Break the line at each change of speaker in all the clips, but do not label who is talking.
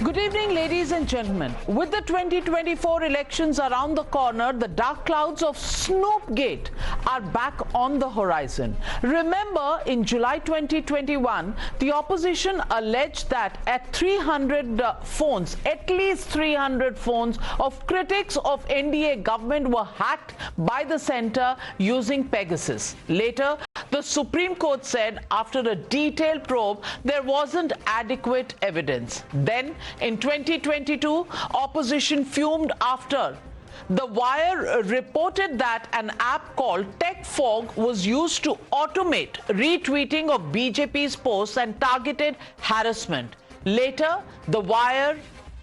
Good evening, ladies and gentlemen. With the 2024 elections around the corner, the dark clouds of snoopgate are back on the horizon. Remember, in July 2021, the opposition alleged that at least 300 phones of critics of NDA government were hacked by the centre using Pegasus. Later, the Supreme Court said after a detailed probe, there wasn't adequate evidence. Then, in 2022, opposition fumed after The Wire reported that an app called Tech Fog was used to automate retweeting of BJP's posts and targeted harassment. Later, The Wire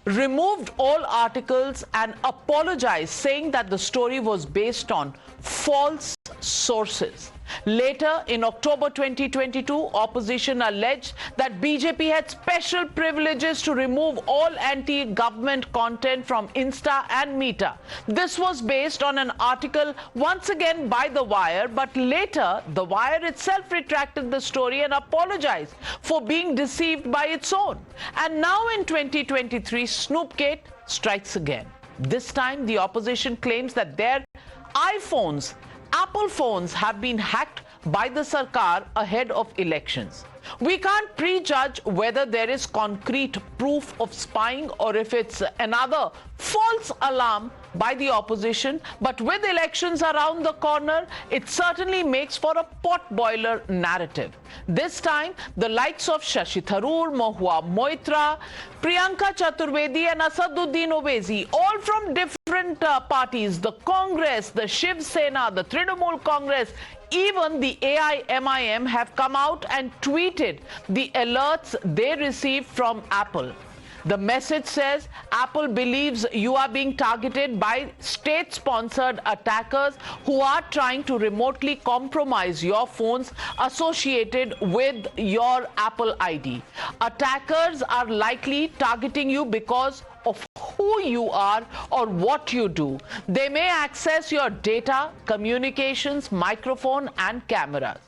removed all articles and apologized, saying that the story was based on false sources. Later, in October 2022, opposition alleged that BJP had special privileges to remove all anti-government content from Insta and Meta. This was based on an article once again by The Wire, but later The Wire itself retracted the story and apologized for being deceived by its own. And now in 2023, Snoopgate strikes again. This time, the opposition claims that their iPhones, Apple phones, have been hacked by the Sarkar ahead of elections. We can't prejudge whether there is concrete proof of spying or if it's another false alarm by the opposition, but with elections around the corner, it certainly makes for a potboiler narrative. This time, the likes of Shashi Tharoor, Mahua Moitra, Priyanka Chaturvedi and Asaduddin Owaisi, all from different parties, the Congress, the Shiv Sena, the Trinamool Congress, even the AIMIM have come out and tweeted the alerts they received from Apple. The message says Apple believes you are being targeted by state-sponsored attackers who are trying to remotely compromise your phones associated with your Apple ID. Attackers are likely targeting you because of who you are or what you do. They may access your data, communications, microphone and cameras.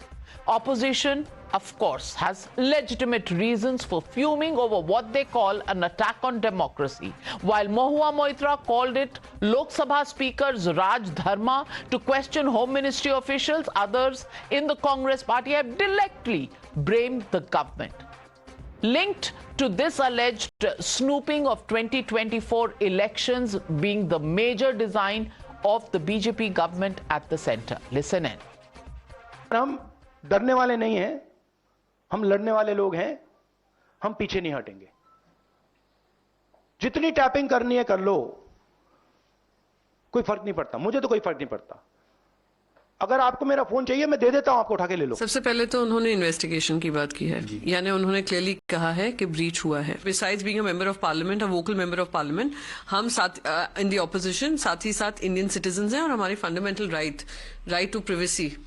Opposition, of course, has legitimate reasons for fuming over what they call an attack on democracy. While Mahua Moitra called it Lok Sabha Speaker's Raj Dharma to question Home Ministry officials, others in the Congress party have directly blamed the government. Linked to this alleged snooping of 2024 elections being the major design of the BJP government at the center. Listen in.
हम डरने वाले नहीं हैं, हम लड़ने वाले लोग हैं, हम पीछे नहीं हटेंगे। जितनी टैपिंग करनी है कर लो, कोई फर्क नहीं पड़ता, मुझे तो कोई फर्क नहीं पड़ता। अगर आपको मेरा फोन चाहिए मैं दे देता हूं, आपको उठा के ले लो।
सबसे पहले तो उन्होंने इन्वेस्टिगेशन की बात की है, यानी उन्होंने क्लियरली कहा है कि ब्रीच हुआ है। Besides being a member of parliament, a vocal member of parliament, हम साथ इन द ऑपोजिशन साथ ही साथ इंडियन सिटीजंस हैं और हमारी फंडामेंटल राइट टू प्राइवेसी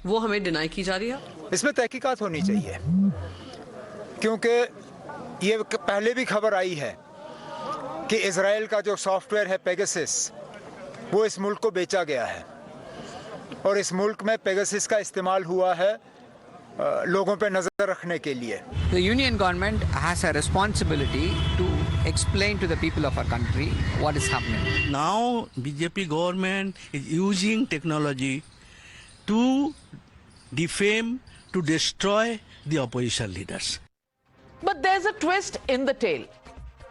वो हमें डिनाई की जा रही है।
इसमें तहकीकात होनी चाहिए, क्योंकि ये पहले भी खबर आई है कि इजराइल का जो सॉफ्टवेयर है पेगासस, वो इस मुल्क को बेचा गया है और इस मुल्क में पेगासस का इस्तेमाल हुआ है लोगों पे नजर रखने के लिए।
The union government has a responsibility to explain to the people of our country what is happening.
Now BJP government is using technology to defame, to destroy the opposition leaders.
But there's a twist in the tale.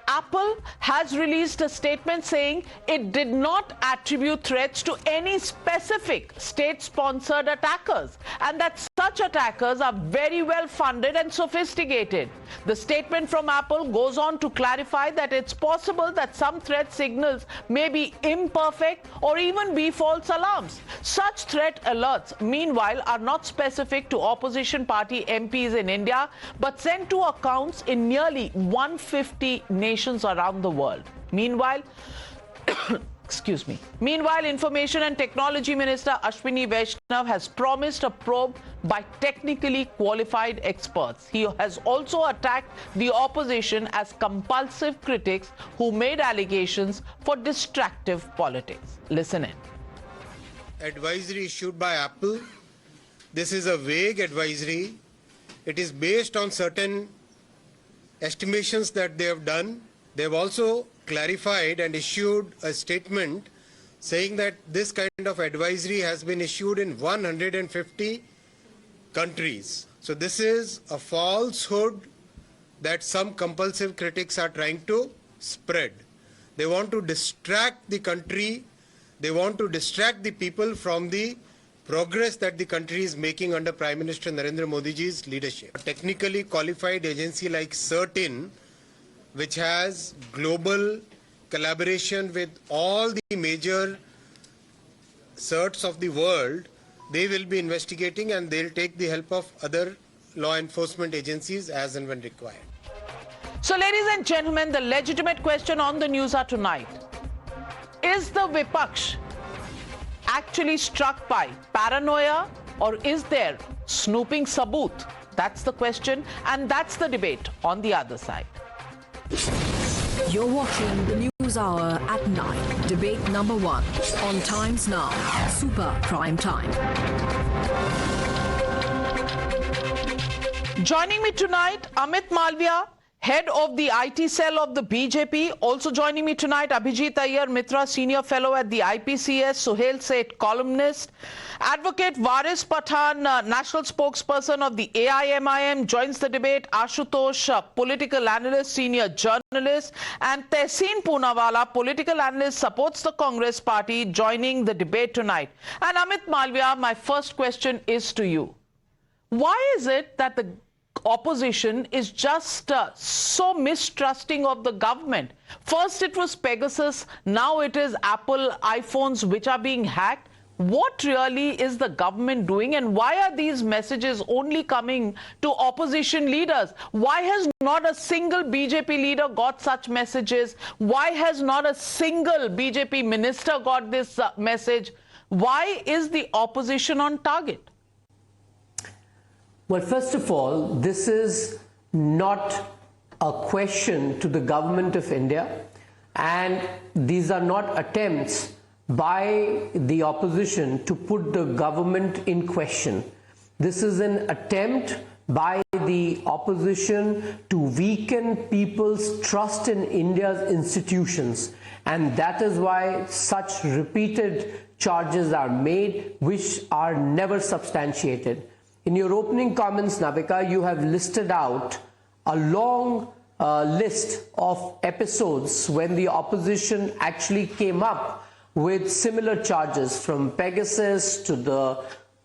Apple has released a statement saying it did not attribute threats to any specific state-sponsored attackers and that such attackers are very well funded and sophisticated. The statement from Apple goes on to clarify that it's possible that some threat signals may be imperfect or even be false alarms. Such threat alerts, meanwhile, are not specific to opposition party MPs in India but sent to accounts in nearly 150 nations around the world. Meanwhile, Meanwhile, Information and Technology Minister Ashwini Vaishnav has promised a probe by technically qualified experts. He has also attacked the opposition as compulsive critics who made allegations for distractive politics. Listen in.
Advisory issued by Apple. This is a vague advisory. It is based on certain estimations that they have done They've also clarified and issued a statement saying that this kind of advisory has been issued in 150 countries. So this is a falsehood that some compulsive critics are trying to spread. They want to distract the country, they want to distract the people from the progress that the country is making under Prime Minister Narendra Modi ji's leadership. A technically qualified agency like CERTIN, which has global collaboration with all the major certs of the world, they will be investigating and they'll take the help of other law enforcement agencies as and when required.
So, ladies and gentlemen, the legitimate question on the Newshour tonight: is the Vipaksh actually struck by paranoia, or is there snooping saboot? That's the question, and that's the debate on the other side.
You're watching the Newshour at 9. Debate number 1 on Times Now, Super Prime Time.
Joining me tonight, Amit Malviya, head of the IT cell of the BJP. Also joining me tonight, Abhijit Iyer Mitra, senior fellow at the IPCS, Suhail Seth, columnist. Advocate Waris Pathan, national spokesperson of the AIMIM, joins the debate. Ashutosh, political analyst, senior journalist. And Tehseen Poonawala, political analyst, supports the Congress party, joining the debate tonight. And Amit Malviya, my first question is to you. Why is it that the opposition is just so mistrusting of the government? First it was Pegasus, now it is Apple iPhones which are being hacked. What really is the government doing, and why are these messages only coming to opposition leaders? Why has not a single BJP leader got such messages? Why has not a single BJP minister got this message? Why is the opposition on target?
Well, first of all, this is not a question to the government of India, and these are not attempts by the opposition to put the government in question. This is an attempt by the opposition to weaken people's trust in India's institutions, and that is why such repeated charges are made which are never substantiated. In your opening comments, Navika, you have listed out a long list of episodes when the opposition actually came up with similar charges, from Pegasus to the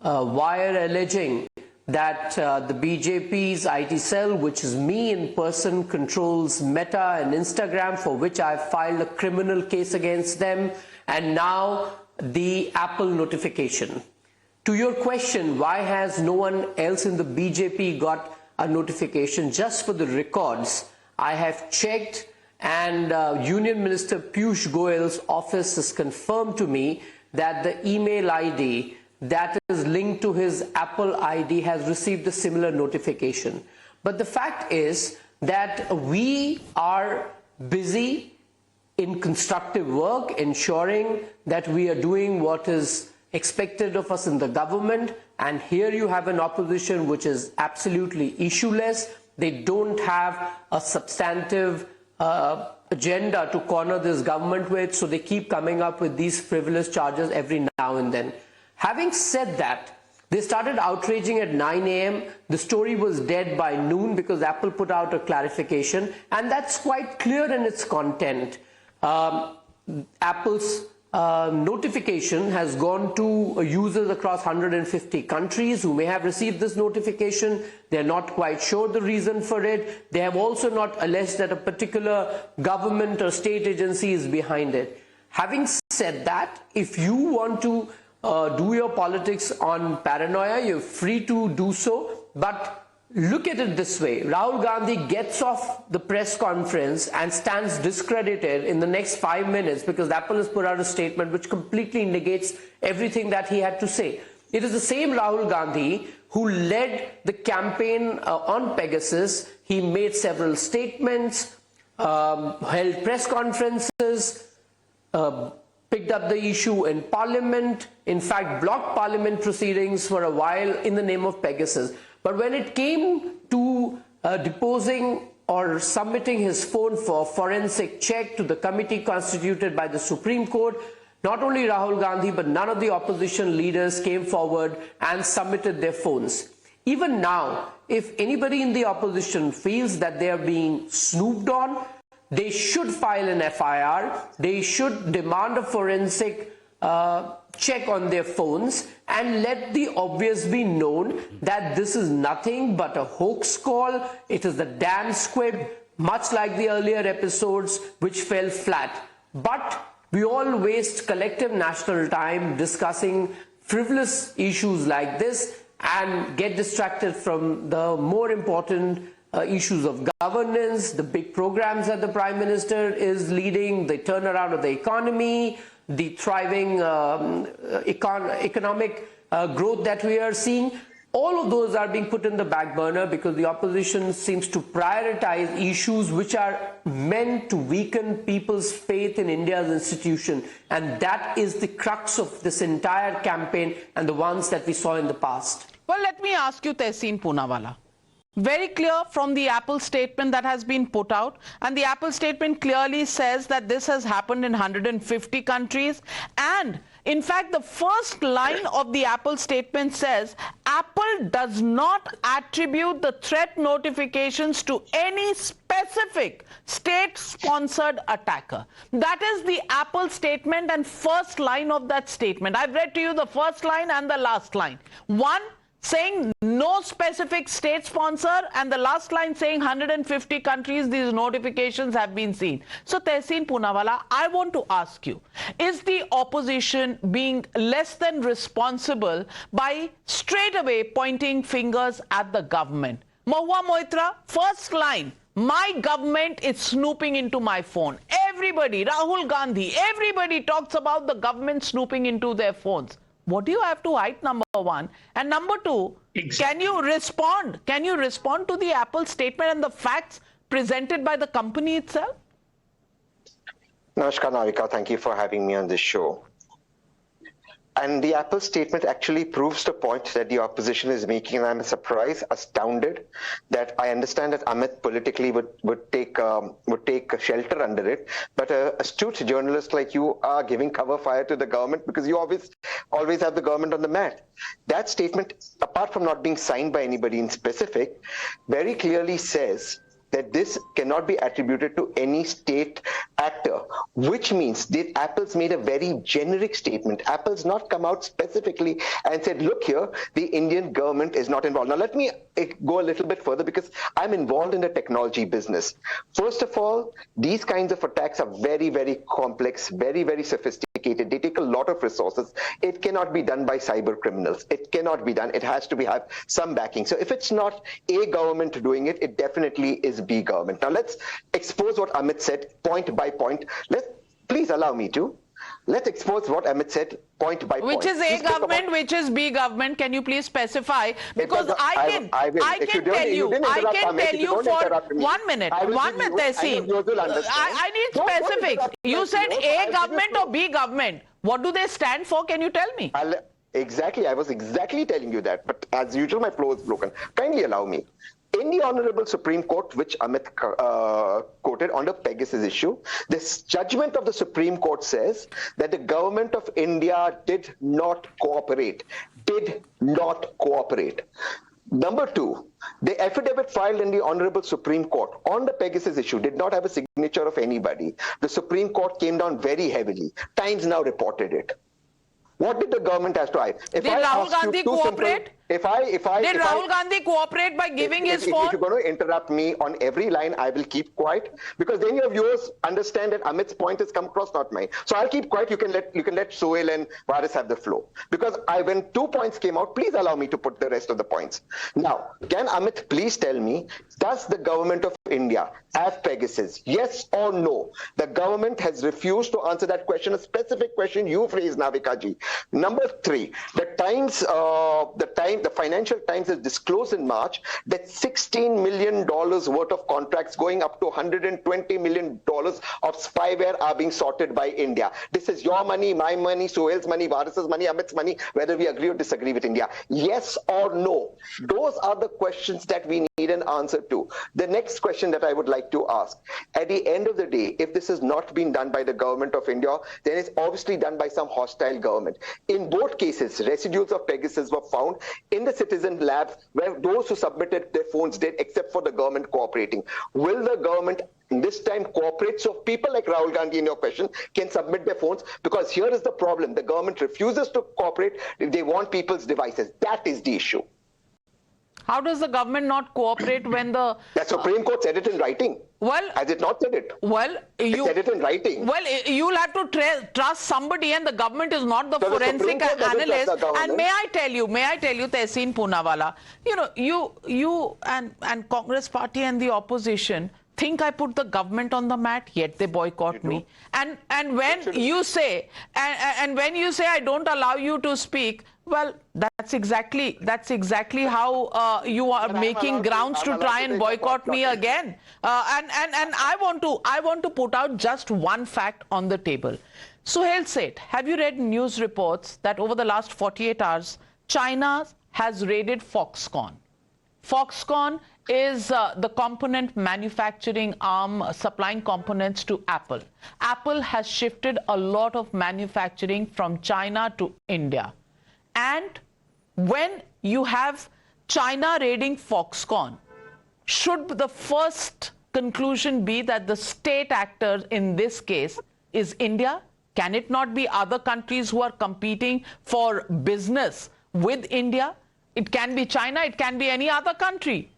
wire alleging that the BJP's IT cell, which is me in person, controls Meta and Instagram, for which I filed a criminal case against them, and now the Apple notification. To your question, why has no one else in the BJP got a notification? Just for the records, I have checked, and Union Minister Piyush Goyal's office has confirmed to me that the email ID that is linked to his Apple ID has received a similar notification. But the fact is that we are busy in constructive work, ensuring that we are doing what is expected of us in the government, and here you have an opposition which is absolutely issueless. They don't have a substantive agenda to corner this government with, so they keep coming up with these frivolous charges every now and then. Having said that, they started outraging at 9 a.m. The story was dead by noon because Apple put out a clarification, and that's quite clear in its content. Apple's notification has gone to users across 150 countries who may have received this notification. They're not quite sure the reason for it. They have also not alleged that a particular government or state agency is behind it. Having said that, if you want to do your politics on paranoia, you're free to do so, but look at it this way. Rahul Gandhi gets off the press conference and stands discredited in the next 5 minutes because Apple has put out a statement which completely negates everything that he had to say. It is the same Rahul Gandhi who led the campaign on Pegasus. He made several statements, held press conferences, picked up the issue in Parliament, in fact blocked Parliament proceedings for a while in the name of Pegasus. But when it came to deposing or submitting his phone for forensic check to the committee constituted by the Supreme Court, not only Rahul Gandhi but none of the opposition leaders came forward and submitted their phones. Even now, if anybody in the opposition feels that they are being snooped on, they should file an FIR, they should demand a forensic check on their phones and let the obvious be known that this is nothing but a hoax call. It is the damn squib, much like the earlier episodes which fell flat. But we all waste collective national time discussing frivolous issues like this and get distracted from the more important issues of governance, the big programs that the Prime Minister is leading, the turnaround of the economy, the thriving economic growth that we are seeing. All of those are being put in the back burner because the opposition seems to prioritize issues which are meant to weaken people's faith in India's institution. And that is the crux of this entire campaign and the ones that we saw in the past.
Well, let me ask you, Tehseen Poonawalla. Very clear from the Apple statement that has been put out, and the Apple statement clearly says that this has happened in 150 countries, and in fact the first line of the Apple statement says Apple does not attribute the threat notifications to any specific state-sponsored attacker. That is the Apple statement and first line of that statement. I've read to you the first line and the last line. One saying no specific state sponsor, and the last line saying 150 countries these notifications have been seen. So Tehseen Poonawalla, I want to ask you, is the opposition being less than responsible by straight away pointing fingers at the government? Mahua Moitra, first line, my government is snooping into my phone. Everybody, Rahul Gandhi, everybody talks about the government snooping into their phones. What do you have to hide, number one? And number two, can you respond? Can you respond to the Apple statement and the facts presented by the company itself?
Namaskar, Navika. Thank you for having me on this show. And the Apple statement actually proves the point that the opposition is making, and I'm surprised, astounded, that I understand that Amit politically would take shelter under it, but an astute journalist like you are giving cover fire to the government because you always have the government on the mat. That statement, apart from not being signed by anybody in specific, very clearly says that this cannot be attributed to any state actor, which means that Apple's made a very generic statement. Apple's not come out specifically and said, look here, the Indian government is not involved. Now, let me go a little bit further because I'm involved in the technology business. First of all, these kinds of attacks are very, very complex, very, very sophisticated. They take a lot of resources. It cannot be done by cyber criminals. It cannot be done. It has to have some backing. So if it's not a government doing it, it definitely is B government. Now let's expose what Amit said point by point. Please allow me to. Let's expose what Amit said point by point.
Which is A government, which is B government? Can you please specify? Because I can tell you for 1 minute, Tehseen. I need specifics. You said A government or B government. What do they stand for? Can you tell me?
Exactly. I was exactly telling you that. But as usual, my flow is broken. Kindly allow me. In the Honorable Supreme Court, which Amit quoted on the Pegasus issue, this judgment of the Supreme Court says that the government of India did not cooperate. Did not cooperate. Number two, the affidavit filed in the Honorable Supreme Court on the Pegasus issue did not have a signature of anybody. The Supreme Court came down very heavily. Times Now reported it. What did the government have to hide?
Did Rahul Gandhi cooperate? Did Rahul Gandhi cooperate by giving his phone?
If you're going to interrupt me on every line, I will keep quiet because then your viewers understand that Amit's point has come across, not mine. So I'll keep quiet. You can let Sohail and Varis have the flow. Because when 2 points came out, please allow me to put the rest of the points. Now, can Amit please tell me, does the government of India have Pegasus? Yes or no? The government has refused to answer that question, a specific question you've raised, Navika ji. Number three, the Financial Times has disclosed in March that $16 million worth of contracts going up to $120 million of spyware are being sorted by India. This is your money, my money, Sohail's money, Varis's money, Amit's money, whether we agree or disagree with India. Yes or no? Those are the questions that we need need an answer to. The next question that I would like to ask, at the end of the day, if this is not being done by the government of India, then it's obviously done by some hostile government. In both cases, residues of Pegasus were found in the citizen labs where those who submitted their phones did, except for the government cooperating. Will the government this time cooperate so people like Rahul Gandhi in your question can submit their phones? Because here is the problem. The government refuses to cooperate if they want people's devices. That is the issue.
How does the government not cooperate when the...
The Supreme Court said it in writing.
Well...
Has it not said it?
Well,
you... It said it in writing.
Well, you'll have to trust somebody, and the government is not the forensic analyst. And may I tell you, Tehseen Poonawalla, you know, you and Congress party and the opposition think I put the government on the mat, yet they boycott me. And when you say when you say I don't allow you to speak, well, that's exactly how you are making grounds to try and boycott me again. And I want to put out just one fact on the table. Suhail Seth, have you read news reports that over the last 48 hours, China has raided Foxconn? Foxconn is the component manufacturing arm supplying components to Apple. Apple has shifted a lot of manufacturing from China to India. And when you have China raiding Foxconn, should the first conclusion be that the state actor in this case is India? Can it not be other countries who are competing for business with India? It can be China, it can be any other country.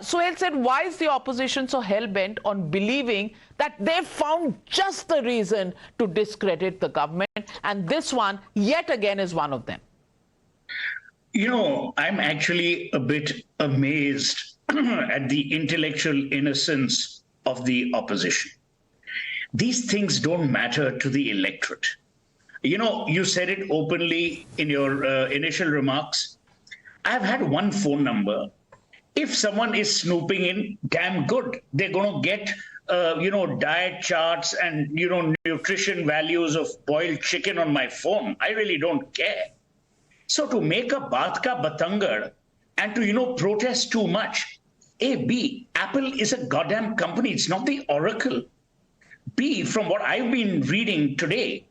Suhail said, why is the opposition so hell-bent on believing that they've found just the reason to discredit the government? And this one, yet again, is one of them.
You know, I'm actually a bit amazed at the intellectual innocence of the opposition. These things don't matter to the electorate. You know, you said it openly in your initial remarks. I've had one phone number. If someone is snooping in, damn good. They're going to get, diet charts and, nutrition values of boiled chicken on my phone. I really don't care. So to make a baat ka batangar and to, protest too much, A, B, Apple is a goddamn company. It's not the Oracle. B, from what I've been reading today,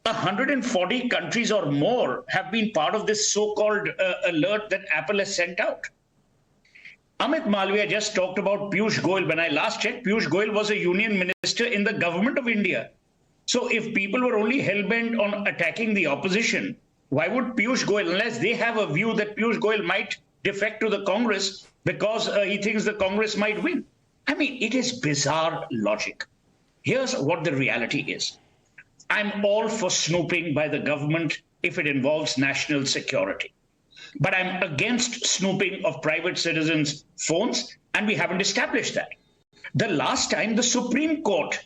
140 countries or more have been part of this so-called alert that Apple has sent out. Amit Malviya just talked about Piyush Goyal. When I last checked, Piyush Goyal was a union minister in the government of India. So if people were only hell-bent on attacking the opposition, why would Piyush Goyal, unless they have a view that Piyush Goyal might defect to the Congress because he thinks the Congress might win? I mean, it is bizarre logic. Here's what the reality is. I'm all for snooping by the government if it involves national security. But I'm against snooping of private citizens' phones, and we haven't established that. The last time, the Supreme Court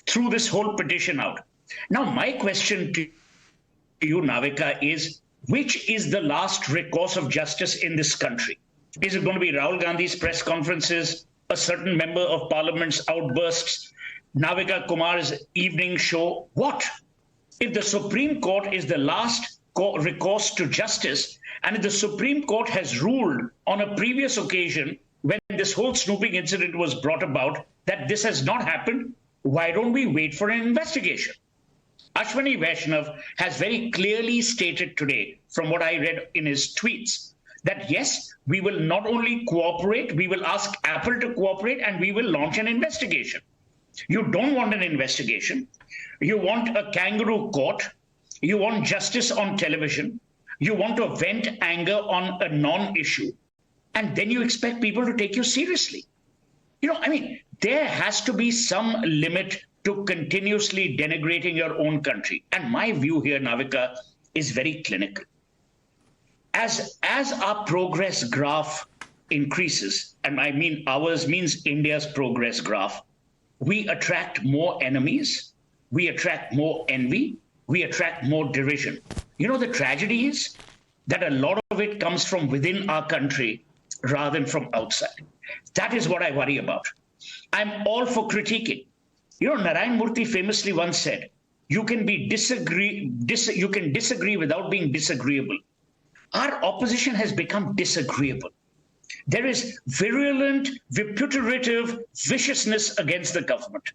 threw this whole petition out. Now, my question to you, Navika, is which is the last recourse of justice in this country? Is it going to be Rahul Gandhi's press conferences, a certain member of parliament's outbursts, Navika Kumar's evening show? What? If the Supreme Court is the last recourse to justice, and if the Supreme Court has ruled on a previous occasion when this whole snooping incident was brought about that this has not happened, why don't we wait for an investigation? Ashwani Vaishnav has very clearly stated today, from what I read in his tweets, that yes, we will not only cooperate, we will ask Apple to cooperate, and we will launch an investigation. You don't want an investigation. You want a kangaroo court. You want justice on television. You want to vent anger on a non-issue. And then you expect people to take you seriously. There has to be some limit to continuously denigrating your own country. And my view here, Navika, is very clinical. As our progress graph increases, and I mean ours means India's progress graph, we attract more enemies, we attract more envy, we attract more derision. The tragedy is that a lot of it comes from within our country rather than from outside. That is what I worry about. I'm all for critiquing. Narayan Murthy famously once said, you can disagree without being disagreeable. Our opposition has become disagreeable. There is virulent, vitupeраtive viciousness against the government.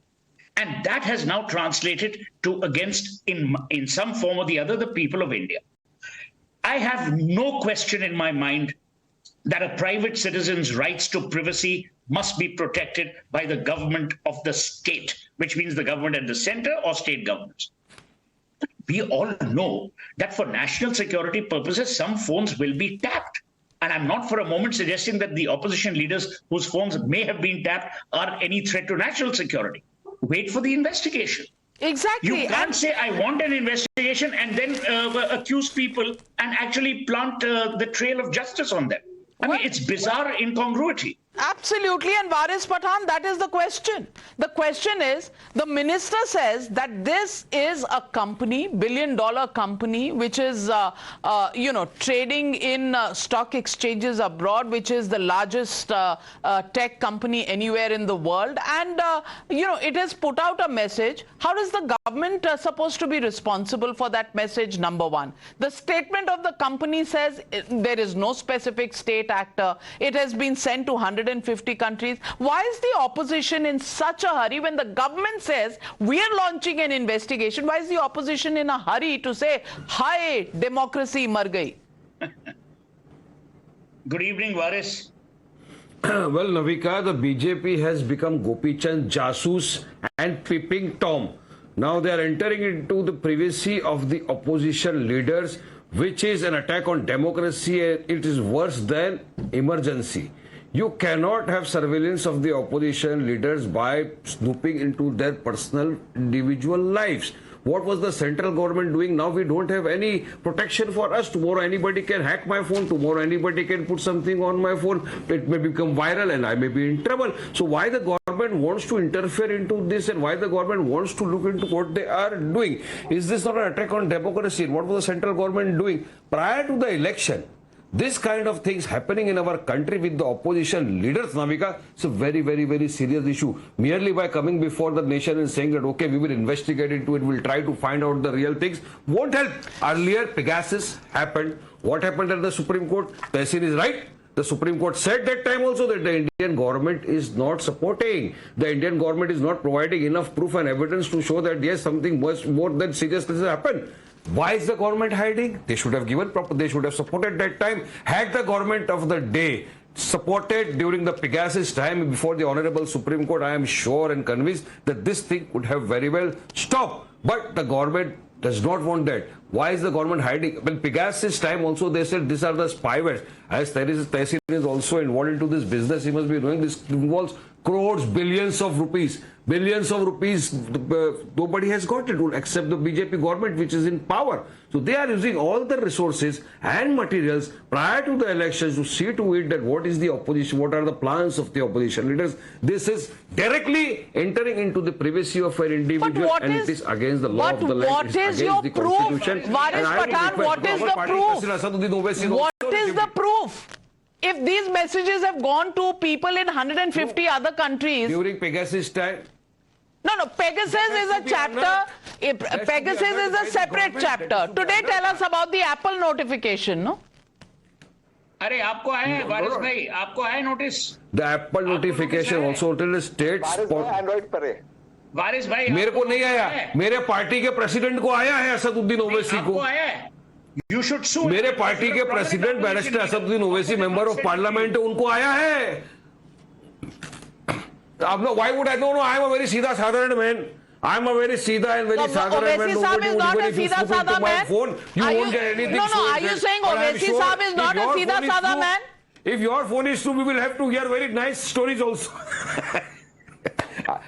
And that has now translated to against, in some form or the other, the people of India. I have no question in my mind that a private citizen's rights to privacy must be protected by the government of the state, which means the government at the center or state governments. We all know that for national security purposes, some phones will be tapped. And I'm not for a moment suggesting that the opposition leaders whose phones may have been tapped are any threat to national security. Wait for the investigation.
Exactly.
You can't say, I want an investigation and then accuse people and actually plant the trail of justice on them. I mean, it's bizarre incongruity.
Absolutely, and Waris Pathan, that is the question. The question is, the minister says that this is a company, billion-dollar company, which is, trading in stock exchanges abroad, which is the largest tech company anywhere in the world. And, it has put out a message. How is the government supposed to be responsible for that message, number one? The statement of the company says there is no specific state actor. It has been sent to 150 countries. Why is the opposition in such a hurry when the government says we are launching an investigation? Why is the opposition in a hurry to say, hi, democracy mar gayi?
Good evening, Waris.
Well, Navika, the BJP has become Gopi Chand Jasoos and Peeping Tom. Now they are entering into the privacy of the opposition leaders, which is an attack on democracy. It is worse than emergency. You cannot have surveillance of the opposition leaders by snooping into their personal individual lives. What was the central government doing? Now we don't have any protection for us. Tomorrow anybody can hack my phone. Tomorrow anybody can put something on my phone. It may become viral and I may be in trouble. So why the government wants to interfere into this and why the government wants to look into what they are doing? Is this not an attack on democracy? What was the central government doing prior to the election? This kind of things happening in our country with the opposition leaders, Navika, it's a very, very, very serious issue. Merely by coming before the nation and saying that, okay, we will investigate into it, we'll try to find out the real things, won't help. Earlier, Pegasus happened. What happened at the Supreme Court? Tehsin is right. The Supreme Court said that time also that the Indian government is not supporting. The Indian government is not providing enough proof and evidence to show that, yes, something much more than serious has happened. Why is the government hiding? They should have given proper, they should have supported that time. Had the government of the day supported during the Pegasus time before the Honorable Supreme Court, I am sure and convinced that this thing could have very well stopped. But the government does not want that. Why is the government hiding? Well, Pegasus time also they said these are the spywares. As Tehsin is also involved into this business, he must be knowing this involves crores, billions of rupees. Billions of rupees, nobody has got it except the BJP government, which is in power. So they are using all the resources and materials prior to the elections to see to it that what is the opposition, what are the plans of the opposition leaders. This is directly entering into the privacy of an individual and it is against the law of the land.
What is your proof? Waris Pathan, what is the proof? What is the proof? If these messages have gone to people in 150 other countries.
During Pegasus time.
No, Pegasus is a chapter. Pegasus is a separate chapter. Today, tell us about the Apple notification, no?
अरे आपको आया है वारिस भाई, आपको आया notice?
The Apple notification also states.
Android पर है.
वारिस भाई
मेरे को नहीं आया, मेरे पार्टी के प्रेसिडेंट को आया है असदुद्दीन ओवैसी को.
आपको आया है? You should sue.
मेरे पार्टी के president barrister Asaduddin Owaisi member of parliament उनको आया है. Why would I? No, I am a very Sida Sadharan man. I am a very Sida and very Sadharan man.
Owaisi is not a Sida Sada man.
You won't get anything.
No, are you saying Owaisi Saab is not a Sida Sada man?
If your phone is true, we will have to hear very nice stories also.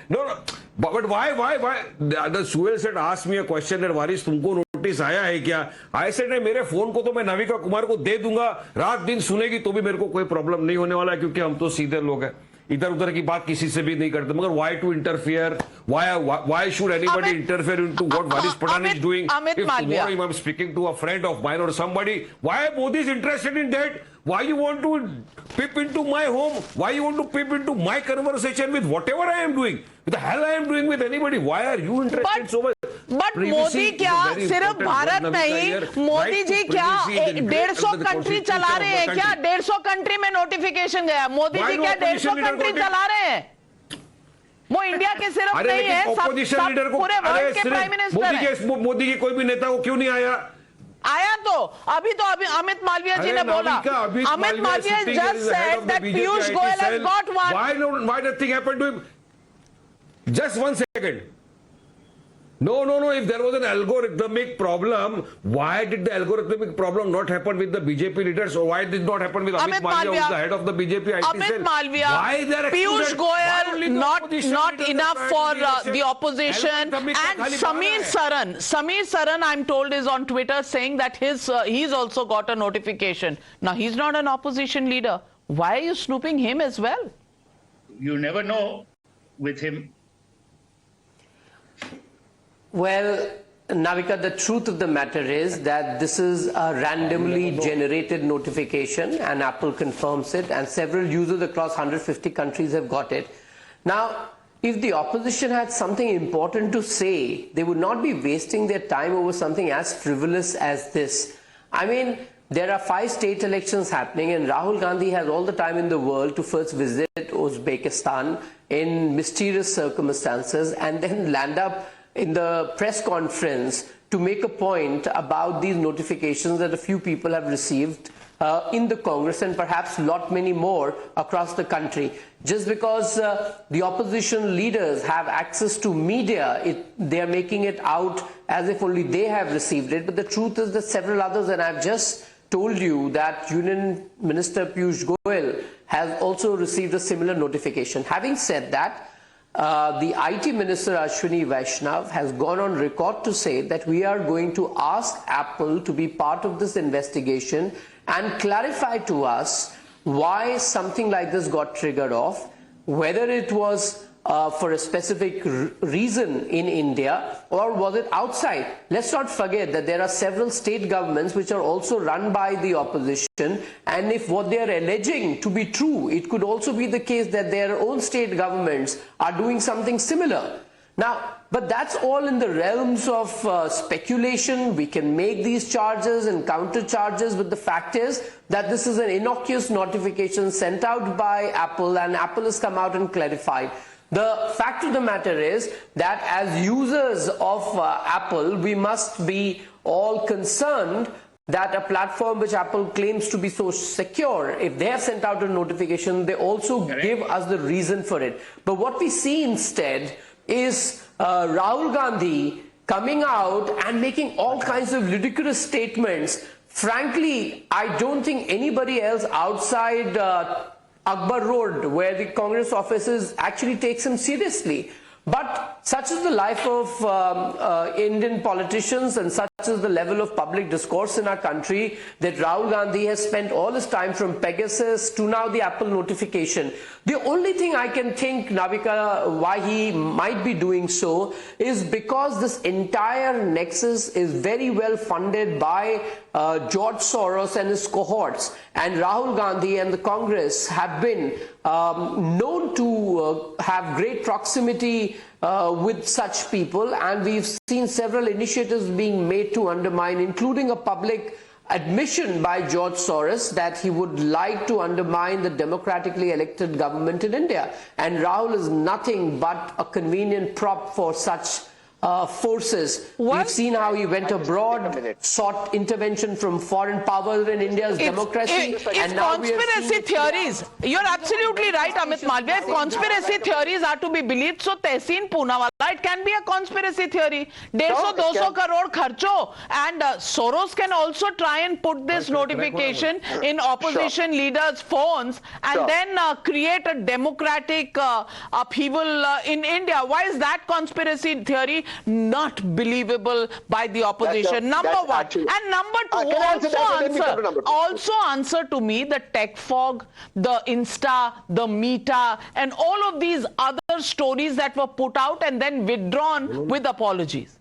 No. But why? The Suel said, asked me a question that Waris, तुमको notice आया है क्या? I said, नहीं, मेरे phone को तो मैं नविका कुमार को दे दूंगा, रात दिन सुनेगी तो भी मेरे को कोई प्रॉब्लम नहीं होने वाला है क्योंकि हम तो सीधे लोग हैं. इधर उधर की बात किसी से भी नहीं करते. मगर why to interfere? Why should anybody interfere into what Waris Pathan is doing? If tomorrow I'm speaking to a friend of mine or somebody, why Modi is interested in that? Why you want to peep into my home? Why you want to peep into my conversation with whatever I am doing? With the hell I am doing with anybody? Why are you interested so much?
But Modi क्या सिर्फ भारत नहीं, मोदी जी क्या 150 country चला रहे हैं क्या? 150 country में notification गया, मोदी जी क्या 150 कंट्री चला रहे हैं? वो इंडिया के सिर्फ नहीं है, सब पूरे वर्ल्ड के प्राइम मिनिस्टर हैं।
मोदी के कोई भी नेता को क्यों नहीं आया
तो अभी अमित मालविया जी ने बोला, Amit Malviya just said that Piyush Goyal has got one.
Why nothing happened to him? Just 1 second. No. If there was an algorithmic problem, why did the algorithmic problem not happen with the BJP leaders? Or why did not happen with Amit Malviya, who is the head of the BJP IT cell?
Amit Malviya,
why there
Piyush Goyal, not enough for the opposition. And Samir Saran, I'm told, is on Twitter saying that he's also got a notification. Now, he's not an opposition leader. Why are you snooping him as well?
You never know with him.
Well, Navika, the truth of the matter is that this is a randomly generated notification, and Apple confirms it, and several users across 150 countries have got it. Now, if the opposition had something important to say, they would not be wasting their time over something as frivolous as this. I mean, there are 5 state elections happening, and Rahul Gandhi has all the time in the world to first visit Uzbekistan in mysterious circumstances and then land up in the press conference to make a point about these notifications that a few people have received in the Congress, and perhaps many more across the country. Just because the opposition leaders have access to media, they are making it out as if only they have received it. But the truth is that several others, and I've just told you that Union Minister Piyush Goyal has also received a similar notification. Having said that, the IT Minister Ashwini Vaishnav has gone on record to say that we are going to ask Apple to be part of this investigation and clarify to us why something like this got triggered off, whether it was for a specific reason in India or was it outside. Let's not forget that there are several state governments which are also run by the opposition, and if what they are alleging to be true, it could also be the case that their own state governments are doing something similar. Now, but that's all in the realms of speculation. We can make these charges and counter charges, but the fact is that this is an innocuous notification sent out by Apple, and Apple has come out and clarified. The fact of the matter is that as users of Apple, we must be all concerned that a platform which Apple claims to be so secure, if they have sent out a notification, they also give us the reason for it. But what we see instead is Rahul Gandhi coming out and making all kinds of ludicrous statements. Frankly, I don't think anybody else outside Akbar Road, where the Congress office is, actually takes him seriously. But such is the life of Indian politicians, and such is the level of public discourse in our country, that Rahul Gandhi has spent all his time from Pegasus to now the Apple notification. The only thing I can think, Navika, why he might be doing so is because this entire nexus is very well funded by George Soros and his cohorts, and Rahul Gandhi and the Congress have been known to have great proximity with such people, and we've seen several initiatives being made to undermine, including a public admission by George Soros that he would like to undermine the democratically elected government in India. And Rahul is nothing but a convenient prop for such forces. We've seen how he went abroad, sought intervention from foreign powers in India's democracy.
And now conspiracy theories, you're absolutely right, Amit Malviya. If conspiracy theories are to be believed, so Tehseen Poonawala, it can be a conspiracy theory. 150-200 crore kharcho, and Soros can also try and put this notification in opposition leaders' phones and then create a democratic upheaval in India. Why is that conspiracy theory not believable by the opposition? Number one. And number two, also answer to me the tech fog, the Insta, the Meta, and all of these other stories that were put out and then withdrawn with apologies.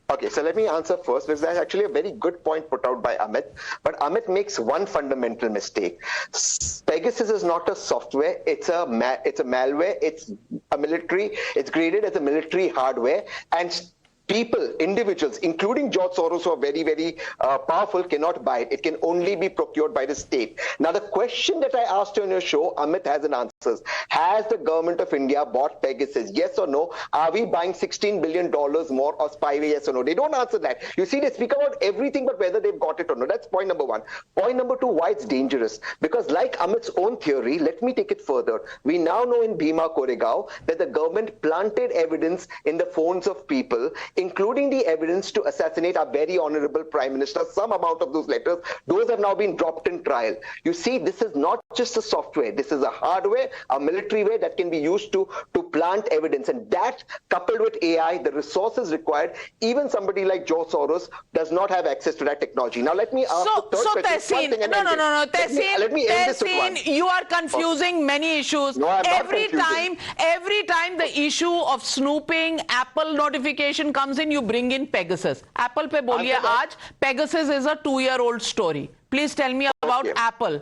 Okay, so let me answer first, because that's actually a very good point put out by Amit. But Amit makes one fundamental mistake. Pegasus is not a software; it's a malware. It's a military. It's graded as a military hardware, and people, individuals, including George Soros, who are very, very powerful, cannot buy it. It can only be procured by the state. Now, the question that I asked you on your show, Amit hasn't answered. Has the government of India bought Pegasus? Yes or no? Are we buying $16 billion more of spyware? Yes or no? They don't answer that. You see, they speak about everything but whether they've got it or not. That's point number one. Point number two, why it's dangerous. Because like Amit's own theory, let me take it further. We now know in Bhima Koregaon that the government planted evidence in the phones of people, including the evidence to assassinate our very honorable Prime Minister. Some amount of those letters, those have now been dropped in trial. You see, this is not just a software. This is a hardware, a military way that can be used to plant evidence. And that, coupled with AI, the resources required, even somebody like George Soros does not have access to that technology. Now, let me ask the third question.
Tehseen, no. Tehseen, you are confusing many issues.
No, I'm
every
not
time the issue of snooping, Apple notification comes in, you bring in Pegasus. Apple pe boliye aaj, Pegasus is a 2-year-old story. Please tell me about Apple.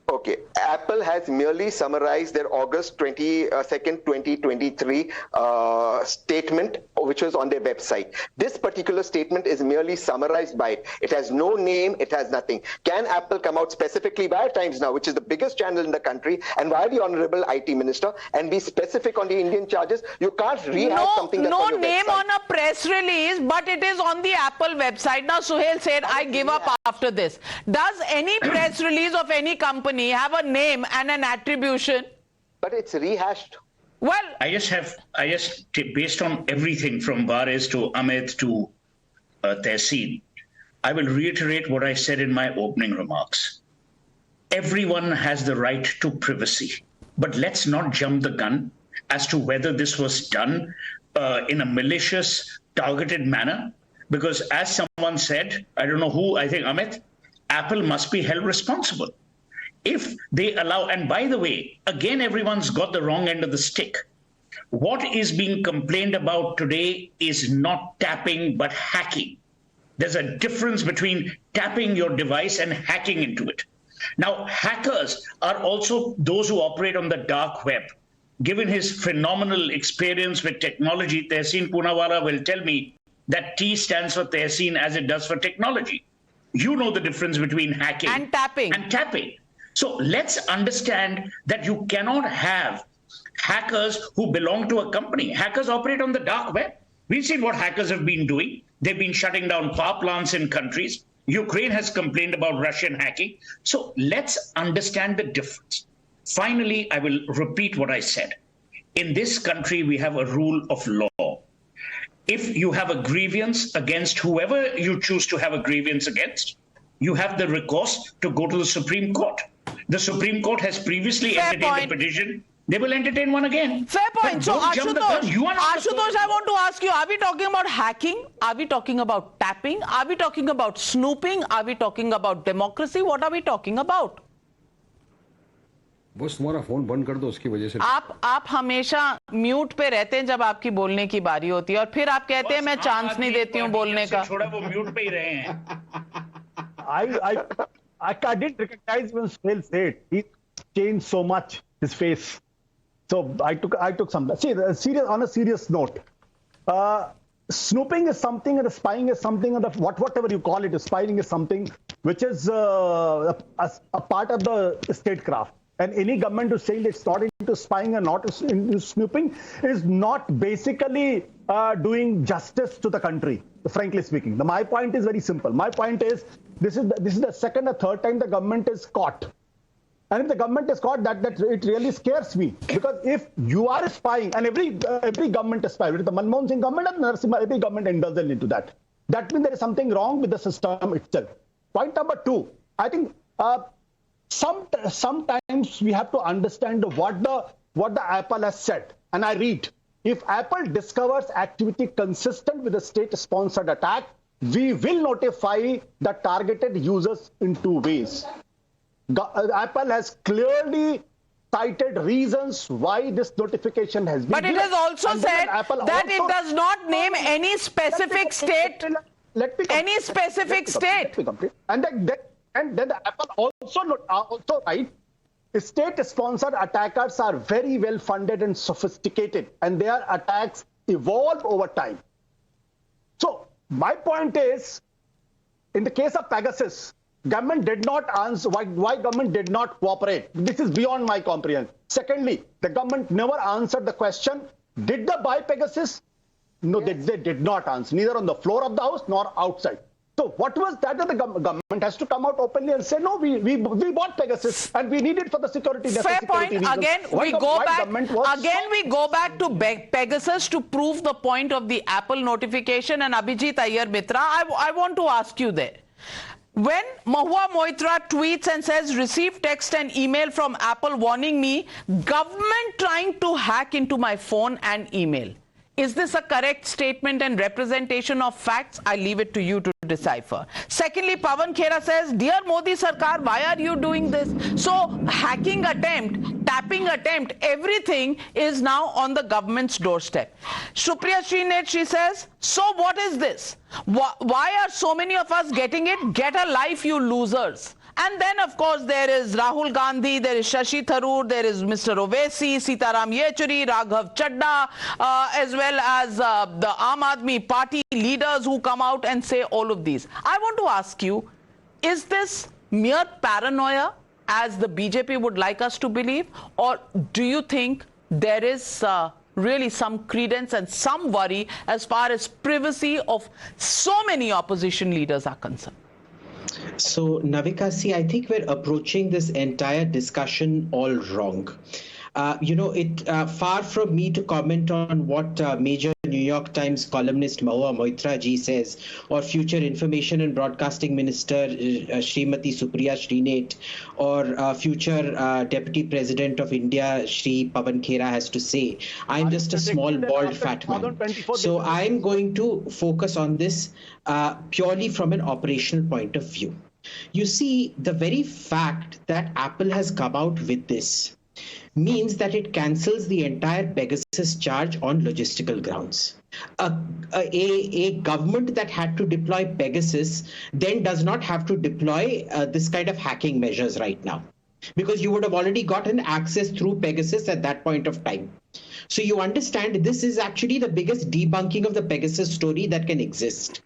Okay, Apple has merely summarized their August 22nd, 2023 statement, which was on their website. This particular statement is merely summarized by it. It has no name, it has nothing. Can Apple come out specifically via Times Now, which is the biggest channel in the country, and via the Honorable IT Minister, and be specific on the Indian charges? You can't rehash something that's on your
name
website.
on a press release, but it is on the Apple website. Now, Suhail said, I give up after this. Does any press release of any company have a name and an attribution?
But it's rehashed.
Well,
Based on everything from Baris to Amit to Tehseen, I will reiterate what I said in my opening remarks. Everyone has the right to privacy, but let's not jump the gun as to whether this was done in a malicious, targeted manner, because as someone said, I don't know who, I think Amit, Apple must be held responsible. If they allow, and by the way, again, everyone's got the wrong end of the stick. What is being complained about today is not tapping, but hacking. There's a difference between tapping your device and hacking into it. Now, hackers are also those who operate on the dark web. Given his phenomenal experience with technology, Tehseen Poonawala will tell me that T stands for Tehseen as it does for technology. You know the difference between hacking
and tapping.
So let's understand that you cannot have hackers who belong to a company. Hackers operate on the dark web. We've seen what hackers have been doing. They've been shutting down power plants in countries. Ukraine has complained about Russian hacking. So let's understand the difference. Finally, I will repeat what I said. In this country, we have a rule of law. If you have a grievance against whoever you choose to have a grievance against, you have the recourse to go to the Supreme Court. The Supreme Court has previously entertained a petition. They will entertain one again.
Fair point. So, Ashutosh, I want to ask you, are we talking about hacking? Are we talking about tapping? Are we talking about snooping? Are we talking about democracy? What are we talking about?
बस तुम्हारा phone बंद कर दो उसकी वजह से
आप हमेशा म्यूट पे रहते हैं जब आपकी बोलने की बारी होती है और फिर आप कहते हैं मैं चांस नहीं देती हूं बोलने का
छोड़ा वो म्यूट पे ही रहे हैं
I didn't recognize when Suhail said he changed so much his face. So I took some. See, on a serious note, snooping is something and spying is something, and whatever you call it, spying is something which is a part of the statecraft. And any government who's saying it's not into spying and not into snooping is not basically doing justice to the country, frankly speaking. My point is very simple. My point is this is the second or third time the government is caught. And if the government is caught, that it really scares me. Because if you are spying, and every government is spying, the Manmohan Singh government and Narasimha, every government indulged into that. That means there is something wrong with the system itself. Point number two, I think sometimes we have to understand what the Apple has said. And I read, if Apple discovers activity consistent with a state-sponsored attack, we will notify the targeted users in 2 ways. Apple has clearly cited reasons why this notification has been
But it has also said that it does not name any specific state. Any specific state.
And then the Apple also write, state-sponsored attackers are very well funded and sophisticated, and their attacks evolve over time. My point is, in the case of Pegasus, government did not answer. Why government did not cooperate? This is beyond my comprehension. Secondly, the government never answered the question, did they buy Pegasus? No, yes. they did not answer, neither on the floor of the house nor outside. So what was that? The government has to come out openly and say, no, we bought Pegasus and we need it for the security.
Fair point. Again, we go back to Pegasus to prove the point of the Apple notification. And Abhijit Iyer Mitra, I want to ask you there. When Mahua Moitra tweets and says, received text and email from Apple warning me, government trying to hack into my phone and email. Is this a correct statement and representation of facts? I leave it to you to decipher. Secondly, Pawan Khera says, Dear Modi Sarkar, why are you doing this? So hacking attempt, tapping attempt, everything is now on the government's doorstep. Supriya Srinet, she says, so what is this? Why are so many of us getting it? Get a life, you losers. And then, of course, there is Rahul Gandhi, there is Shashi Tharoor, there is Mr. Owaisi, Sitaram Yechuri, Raghav Chadda, as well as the Aam Aadmi Party leaders who come out and say all of these. I want to ask you, is this mere paranoia, as the BJP would like us to believe, or do you think there is really some credence and some worry as far as privacy of so many opposition leaders are concerned?
So, Navika, see, I think we're approaching this entire discussion all wrong. Far from me to comment on what major New York Times columnist Mahua Moitra ji says, or future Information and Broadcasting Minister Srimati Supriya Srinet, or future Deputy President of India Shri Pawan Khera has to say. I'm just a small, bald, fat man. So I'm going to focus on this purely from an operational point of view. You see, the very fact that Apple has come out with this means that it cancels the entire Pegasus charge on logistical grounds. A government that had to deploy Pegasus then does not have to deploy this kind of hacking measures right now, because you would have already gotten access through Pegasus at that point of time. So you understand this is actually the biggest debunking of the Pegasus story that can exist.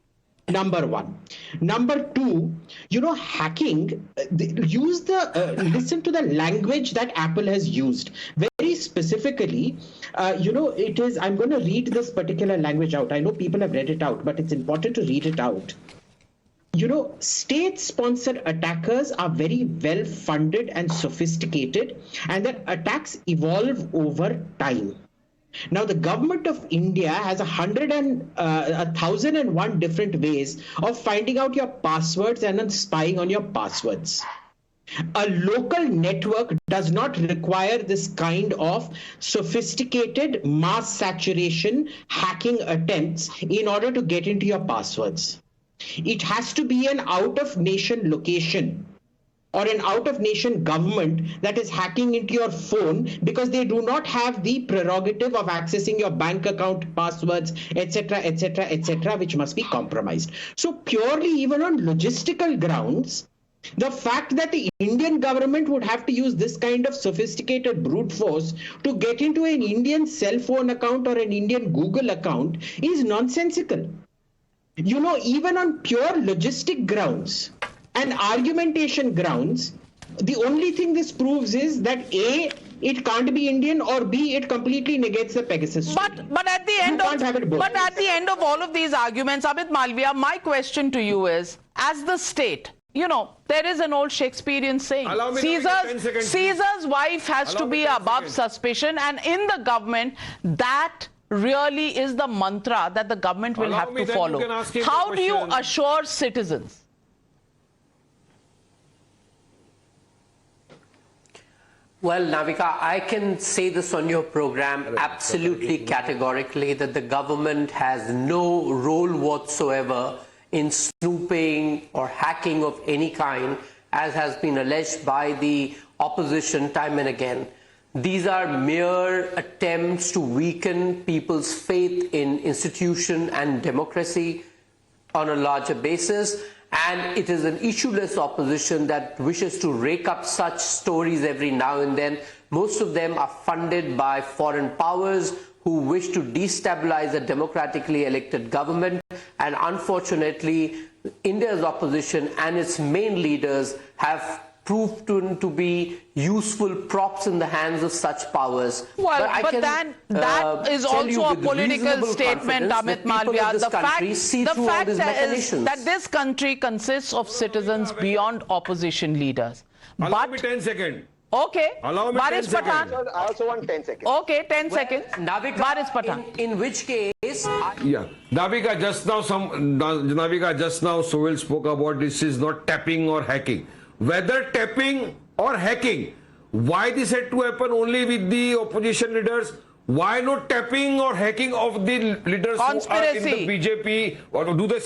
Number one. Number two, hacking, listen to the language that Apple has used. Very specifically, it is, I'm going to read this particular language out. I know people have read it out, but it's important to read it out. State-sponsored attackers are very well funded and sophisticated, and their attacks evolve over time. Now, the government of India has 1,001 different ways of finding out your passwords and spying on your passwords. A local network does not require this kind of sophisticated mass saturation hacking attempts in order to get into your passwords. It has to be an out-of-nation location or an out-of-nation government that is hacking into your phone, because they do not have the prerogative of accessing your bank account passwords, etc., etc., etc., which must be compromised. So purely even on logistical grounds, the fact that the Indian government would have to use this kind of sophisticated brute force to get into an Indian cell phone account or an Indian Google account is nonsensical. Even on pure logistic grounds and argumentation grounds, the only thing this proves is that A, it can't be Indian, or B, it completely negates the Pegasus.
But at the end of all of these arguments, Amit Malviya, my question to you is, as the state, there is an old Shakespearean saying, Caesar's wife has to be above suspicion, and in the government, that really is the mantra that the government will have to follow. How do you assure citizens?
Well, Navika, I can say this on your program absolutely categorically, that the government has no role whatsoever in snooping or hacking of any kind, as has been alleged by the opposition time and again. These are mere attempts to weaken people's faith in institution and democracy on a larger basis. And it is an issueless opposition that wishes to rake up such stories every now and then. Most of them are funded by foreign powers who who wish to destabilize a democratically elected government, and unfortunately India's opposition and its main leaders have proved to be useful props in the hands of such powers.
Well, but that is also a political statement, Amit Malviya. The fact is that this country consists of citizens beyond opposition leaders.
Allow me 10 seconds.
Okay.
Allow me 10 seconds.
I also want 10 seconds.
Okay, 10 seconds. Varis Pathan.
In which case...
Yeah. Navika, just now Sohail spoke about this is not tapping or hacking. Whether tapping or hacking, why this had to happen only with the opposition leaders? Why not tapping or hacking of the leaders who are in the BJP? Or do they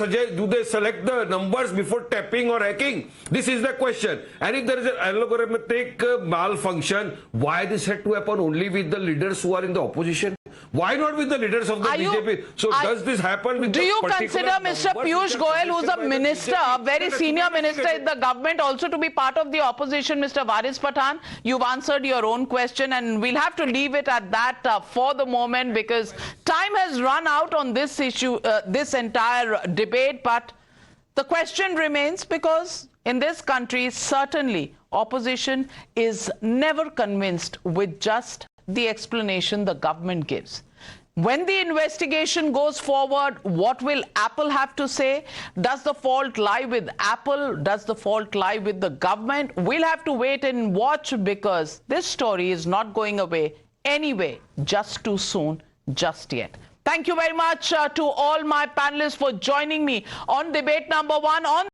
select the numbers before tapping or hacking? This is the question. And if there is an algorithmic malfunction, why this had to happen only with the leaders who are in the opposition? Why not with the leaders of the BJP? So does this happen with
Do you consider Mr. Piyush Goyal, who's a minister, a very senior minister in the government, also to be part of the opposition, Mr. Varis Pathan? You've answered your own question, and we'll have to leave it at that for the moment, because time has run out on this issue, this entire debate. But the question remains, because in this country, certainly opposition is never convinced with just the explanation the government gives. When the investigation goes forward, what will Apple have to say? Does the fault lie with Apple? Does the fault lie with the government? We'll have to wait and watch, because this story is not going away anyway just too soon, just yet. Thank you very much to all my panelists for joining me on debate number 1 on